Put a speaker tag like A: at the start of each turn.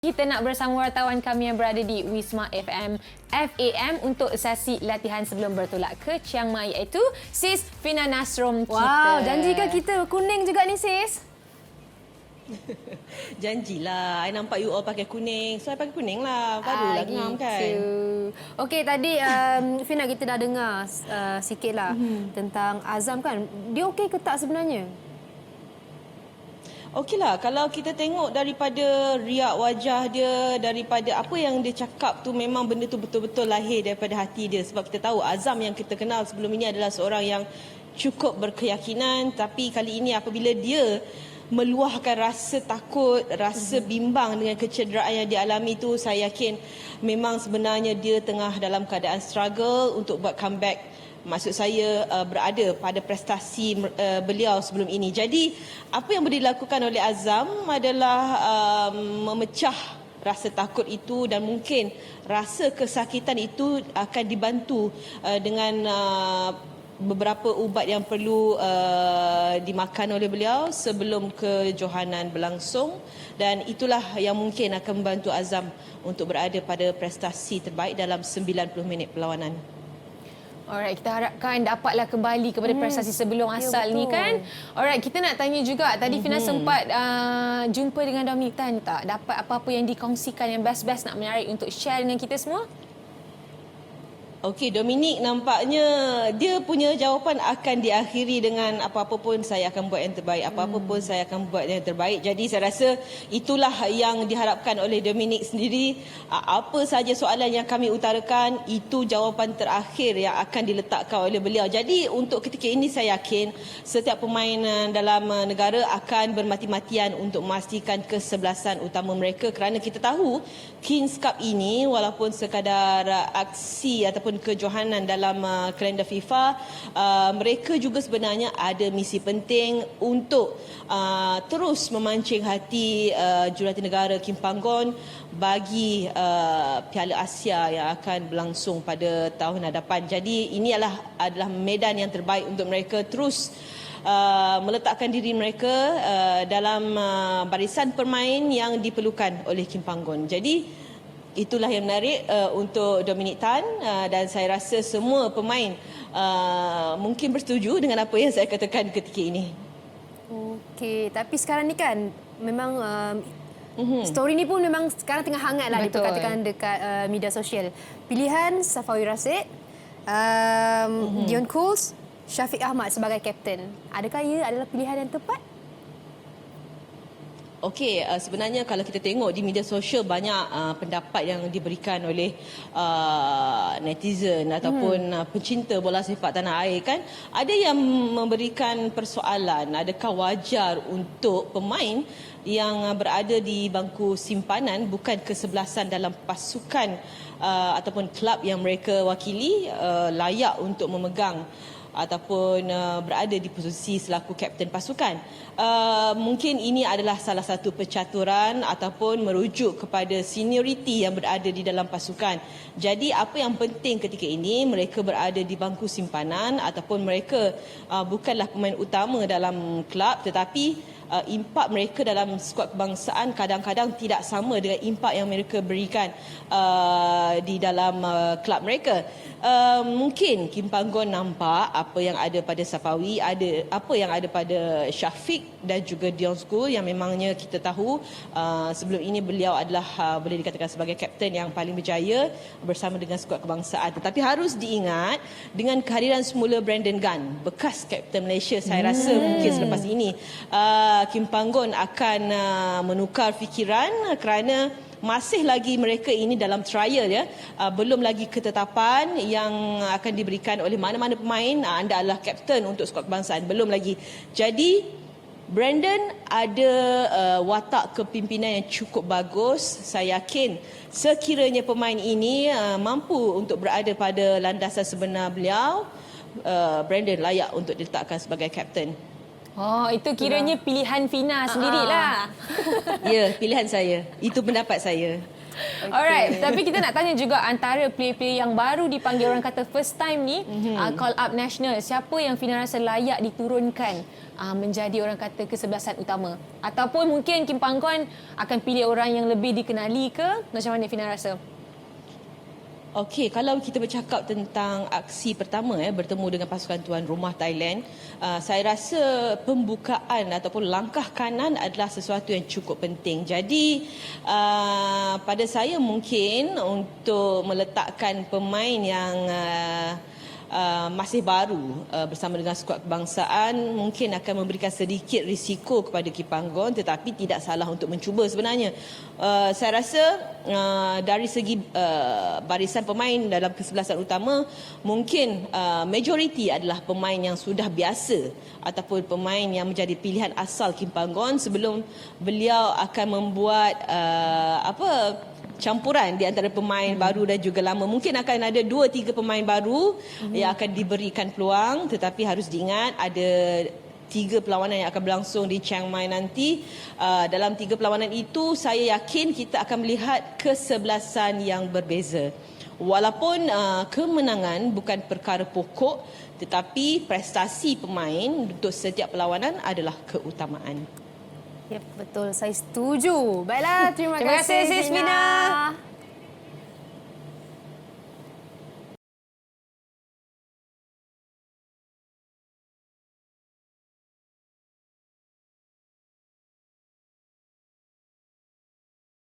A: Kita nak bersama wartawan kami yang berada di Wisma FM FAM untuk sesi latihan sebelum bertolak ke Chiang Mai, iaitu Sis Fina Nasrom kita.
B: Wow, janjikan kita kuning juga ni sis.
C: Janjilah. I nampak you all pakai kuning. So, I pakai kuning lah. Barulah ngam kan.
B: Okey, tadi Fina kita dah dengar sikit lah tentang Azam kan. Dia okey ke tak sebenarnya?
C: Okeylah, kalau kita tengok daripada riak wajah dia, daripada apa yang dia cakap tu, memang benda tu betul-betul lahir daripada hati dia. Sebab kita tahu Azam yang kita kenal sebelum ini adalah seorang yang cukup berkeyakinan. Tapi kali ini apabila dia meluahkan rasa takut, rasa bimbang dengan kecederaan yang dia alami tu, saya yakin memang sebenarnya dia tengah dalam keadaan struggle untuk buat comeback. Maksud saya berada pada prestasi beliau sebelum ini. Jadi apa yang boleh dilakukan oleh Azam adalah memecah rasa takut itu, dan mungkin rasa kesakitan itu akan dibantu dengan beberapa ubat yang perlu dimakan oleh beliau sebelum kejohanan berlangsung, dan itulah yang mungkin akan membantu Azam untuk berada pada prestasi terbaik dalam 90 minit perlawanan.
A: Alright, kita harapkan dapatlah kembali kepada prestasi sebelum asal ni kan. Alright, kita nak tanya juga, tadi Fina sempat jumpa dengan Dominic Tan tak? Dapat apa-apa yang dikongsikan yang best-best nak menarik untuk share dengan kita semua?
C: Okey, Dominic nampaknya dia punya jawapan akan diakhiri dengan apa-apa pun saya akan buat yang terbaik. Apa-apa pun saya akan buat yang terbaik. Jadi saya rasa itulah yang diharapkan oleh Dominic sendiri. Apa sahaja soalan yang kami utarakan, itu jawapan terakhir yang akan diletakkan oleh beliau. Jadi untuk ketika ini saya yakin setiap pemain dalam negara akan bermati-matian untuk memastikan kesebelasan utama mereka, kerana kita tahu Kings Cup ini walaupun sekadar aksi ataupun kejohanan dalam kalender FIFA, mereka juga sebenarnya ada misi penting untuk terus memancing hati jurulatih Kim Panggon bagi Piala Asia yang akan berlangsung pada tahun hadapan. Jadi ini adalah medan yang terbaik untuk mereka terus meletakkan diri mereka dalam barisan permain yang diperlukan oleh Kim Panggon. Jadi itulah yang menarik untuk Dominic Tan, dan saya rasa semua pemain mungkin bersetuju dengan apa yang saya katakan ketika ini.
B: Okey, tapi sekarang ni kan memang story ni pun memang sekarang tengah hangat lah diperkatakan dekat media sosial. Pilihan Safawi Rashid, Dion Kools, Syafiq Ahmad sebagai kapten. Adakah ia adalah pilihan yang tepat?
C: Okey, sebenarnya kalau kita tengok di media sosial banyak pendapat yang diberikan oleh netizen ataupun pencinta bola sepak tanah air kan. Ada yang memberikan persoalan, adakah wajar untuk pemain yang berada di bangku simpanan bukan kesebelasan dalam pasukan ataupun kelab yang mereka wakili layak untuk memegang ataupun berada di posisi selaku kapten pasukan. Mungkin ini adalah salah satu percaturan ataupun merujuk kepada senioriti yang berada di dalam pasukan. Jadi apa yang penting ketika ini, mereka berada di bangku simpanan ataupun mereka bukanlah pemain utama dalam kelab, tetapi impak mereka dalam skuad kebangsaan kadang-kadang tidak sama dengan impak yang mereka berikan di dalam kelab mereka. Mungkin Kim Panggon nampak apa yang ada pada Safawi, ada apa yang ada pada Syafiq dan juga Dion Kools, yang memangnya kita tahu sebelum ini beliau adalah boleh dikatakan sebagai kapten yang paling berjaya bersama dengan skuad kebangsaan. Tetapi harus diingat dengan kehadiran semula Brandon Gunn, bekas kapten Malaysia, saya rasa mungkin selepas ini Kim Panggon akan menukar fikiran, kerana masih lagi mereka ini dalam trial ya. Belum lagi ketetapan yang akan diberikan oleh mana-mana pemain. Anda adalah kapten untuk skuad kebangsaan, belum lagi. Jadi Brandon ada watak kepimpinan yang cukup bagus. Saya yakin sekiranya pemain ini mampu untuk berada pada landasan sebenar beliau, Brandon layak untuk diletakkan sebagai kapten.
A: Oh, itu kiranya pilihan Fina sendirilah.
C: Ya, pilihan saya. Itu pendapat saya.
A: Alright, tapi kita nak tanya juga antara player-player yang baru dipanggil orang kata first time ni, call up national, siapa yang Fina rasa layak diturunkan menjadi orang kata kesebelasan utama? Ataupun mungkin Kim Panggon akan pilih orang yang lebih dikenali ke? Macam mana Fina rasa?
C: Okey, kalau kita bercakap tentang aksi pertama bertemu dengan pasukan tuan rumah Thailand, saya rasa pembukaan ataupun langkah kanan adalah sesuatu yang cukup penting. Jadi pada saya mungkin untuk meletakkan pemain yang masih baru bersama dengan skuad kebangsaan mungkin akan memberikan sedikit risiko kepada Kim Panggon, tetapi tidak salah untuk mencuba sebenarnya. Saya rasa dari segi barisan pemain dalam kesebelasan utama mungkin majoriti adalah pemain yang sudah biasa ataupun pemain yang menjadi pilihan asal Kim Panggon sebelum beliau akan membuat campuran di antara pemain baru dan juga lama. Mungkin akan ada 2-3 pemain baru yang akan diberikan peluang, tetapi harus diingat ada 3 perlawanan yang akan berlangsung di Chiang Mai nanti. Dalam 3 perlawanan itu saya yakin kita akan melihat kesebelasan yang berbeza. Walaupun kemenangan bukan perkara pokok, tetapi prestasi pemain untuk setiap perlawanan adalah keutamaan.
B: Ya, betul. Saya setuju. Baiklah, terima
A: Terima kasih
B: kasih
A: Sis Fina.